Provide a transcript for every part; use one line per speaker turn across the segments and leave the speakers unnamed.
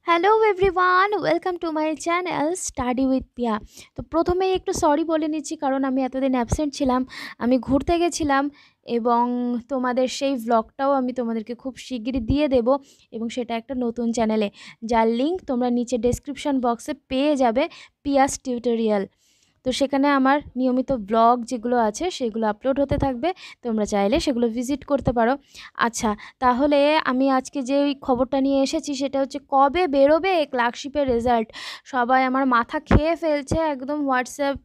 Hello everyone, welcome to my channel study with Pia. তো প্রথমেই একটু সরি বলে নিচ্ছি, কারণ আমি এতদিন অ্যাবসেন্ট ছিলাম। আমি ঘুরতে গেছিলাম এবং তোমাদের সেই ভ্লগটাও আমি তোমাদেরকে খুব শিগগিরই দিয়ে দেব, এবং সেটা একটা নতুন চ্যানেলে, যার লিঙ্ক তোমরা নিচে ডেসক্রিপশন বক্সে পেয়ে যাবে, পিয়াস টিউটোরিয়াল। তো সেখানে আমার নিয়মিত ব্লগ যেগুলো আছে সেগুলো আপলোড হতে থাকবে, তোমরা চাইলে সেগুলো ভিজিট করতে পারো। আচ্ছা, তাহলে আমি আজকে যে ওই খবরটা নিয়ে এসেছি সেটা হচ্ছে কবে বেরোবে ক্লার্কশিপের রেজাল্ট। সবাই আমার মাথা খেয়ে ফেলছে একদম হোয়াটসঅ্যাপ,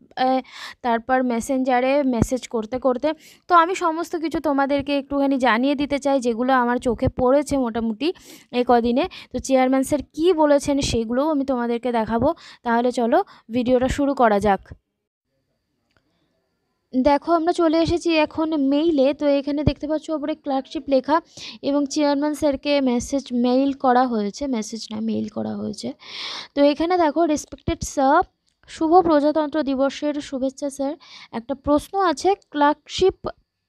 তারপর মেসেঞ্জারে মেসেজ করতে করতে। তো আমি সমস্ত কিছু তোমাদেরকে একটুখানি জানিয়ে দিতে চাই, যেগুলো আমার চোখে পড়েছে মোটামুটি এই কদিনে। তো চেয়ারম্যান স্যার কী বলেছেন সেগুলোও আমি তোমাদেরকে দেখাবো। তাহলে চলো ভিডিওটা শুরু করা যাক। দেখো, আমরা চলে এসেছি এখন মেইলে। তো এখানে দেখতে পাচ্ছ ওপরে ক্লার্কশিপ লেখা, এবং চেয়ারম্যান স্যারকে মেইল করা হয়েছে, মেসেজ না মেইল করা হয়েছে। তো এখানে দেখো, রেসপেক্টেড স্যার, শুভ প্রজাতন্ত্র দিবসের শুভেচ্ছা স্যার। একটা প্রশ্ন আছে, ক্লার্কশিপ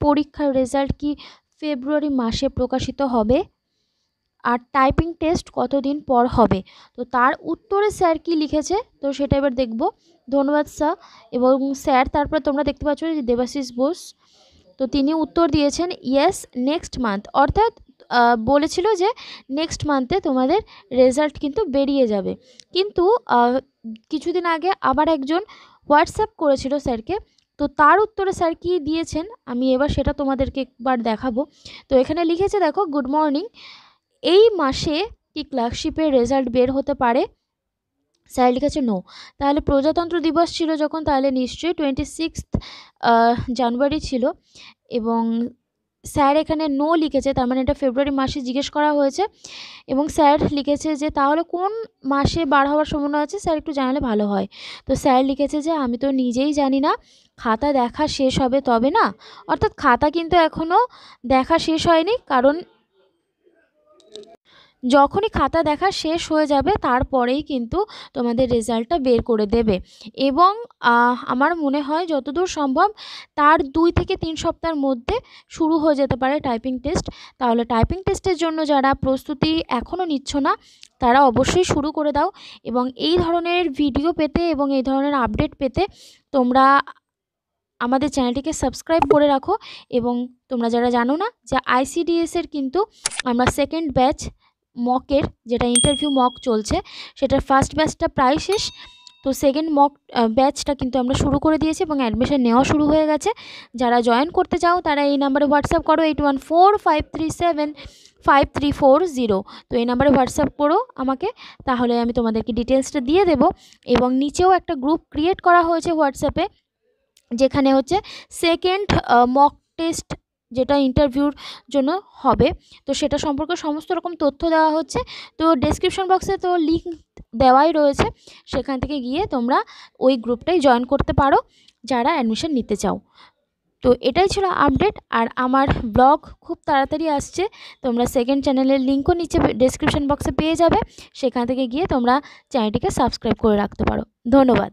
পরীক্ষার রেজাল্ট কি ফেব্রুয়ারি মাসে প্রকাশিত হবে? আর টাইপিং টেস্ট কতদিন পর হবে? তো তার উত্তরে স্যার কি লিখেছে, তো সেটা এবার দেখব। ধন্যবাদ স্যার। এবং স্যার, তারপর তোমরা দেখতে পাচ্ছ যে দেবাশিস বোস, তো তিনি উত্তর দিয়েছেন ইয়েস নেক্সট মান্থ, অর্থাৎ বলেছিল যে নেক্সট মান্থে তোমাদের রেজাল্ট কিন্তু বেরিয়ে যাবে। কিন্তু কিছুদিন আগে আবার একজন হোয়াটসঅ্যাপ করেছিল স্যারকে, তো তার উত্তরে স্যার কি দিয়েছেন আমি এবার সেটা তোমাদেরকে একবার দেখাবো। তো এখানে লিখেছে, দেখো, গুড মর্নিং, এই মাসে কি ক্লার্কশিপের রেজাল্ট বের হতে পারে? স্যার লিখেছে নো। তাহলে প্রজাতন্ত্র দিবস ছিল যখন, তাহলে নিশ্চয়ই 26 জানুয়ারি ছিল। এবং স্যার এখানে নো লিখেছে, তার মানে এটা ফেব্রুয়ারি মাসে জিজ্ঞেস করা হয়েছে। এবং স্যার লিখেছে যে তাহলে কোন মাসে বার হওয়ার সম্ভাবনা আছে স্যার, একটু জানালে ভালো হয়। তো স্যার লিখেছে যে আমি তো নিজেই জানি না, খাতা দেখা শেষ হবে তবে না। অর্থাৎ খাতা কিন্তু এখনও দেখা শেষ হয়নি, কারণ যখনই খাতা দেখা শেষ হয়ে যাবে তারপরেই কিন্তু তোমাদের রেজাল্টটা বের করে দেবে। এবং আমার মনে হয় যতদূর সম্ভব তার 2 থেকে 3 সপ্তাহের মধ্যে শুরু হয়ে যেতে পারে টাইপিং টেস্ট। তাহলে টাইপিং টেস্টের জন্য যারা প্রস্তুতি এখনও নিচ্ছ না, তারা অবশ্যই শুরু করে দাও। এবং এই ধরনের ভিডিও পেতে এবং এই ধরনের আপডেট পেতে তোমরা আমাদের চ্যানেলটিকে সাবস্ক্রাইব করে রাখো। এবং তোমরা যারা জানো না, যে আইসিডিএসের কিন্তু আমরা সেকেন্ড ব্যাচ মকের, যেটা ইন্টারভিউ মক চলছে, সেটার ফার্স্ট ব্যাচটা প্রায় শেষ। তো সেকেন্ড মক ব্যাচটা কিন্তু আমরা শুরু করে দিয়েছি এবং অ্যাডমিশন নেওয়া শুরু হয়ে গেছে। যারা জয়েন করতে চাও তারা এই নাম্বারে হোয়াটসঅ্যাপ করো, 8145375340। তো এই নাম্বারে হোয়াটসঅ্যাপ করো আমাকে, তাহলে আমি তোমাদেরকে ডিটেলসটা দিয়ে দেবো। এবং নিচেও একটা গ্রুপ ক্রিয়েট করা হয়েছে হোয়াটসঅ্যাপে, যেখানে হচ্ছে সেকেন্ড মক টেস্ট যেটা ইন্টারভিউর জন্য হবে, তো সেটা সম্পর্কে সমস্ত রকম তথ্য দেওয়া হচ্ছে। তো ডেসক্রিপশন বক্সে তো লিঙ্ক দেওয়াই রয়েছে, সেখান থেকে গিয়ে তোমরা ওই গ্রুপটাই জয়েন করতে পারো যারা অ্যাডমিশন নিতে চাও। তো এটাই ছিল আপডেট। আর আমার ব্লগ খুব তাড়াতাড়ি আসছে, তোমরা সেকেন্ড চ্যানেলের লিঙ্কও নিচে ডেসক্রিপশন বক্সে পেয়ে যাবে, সেখান থেকে গিয়ে তোমরা চ্যানেলটিকে সাবস্ক্রাইব করে রাখতে পারো। ধন্যবাদ।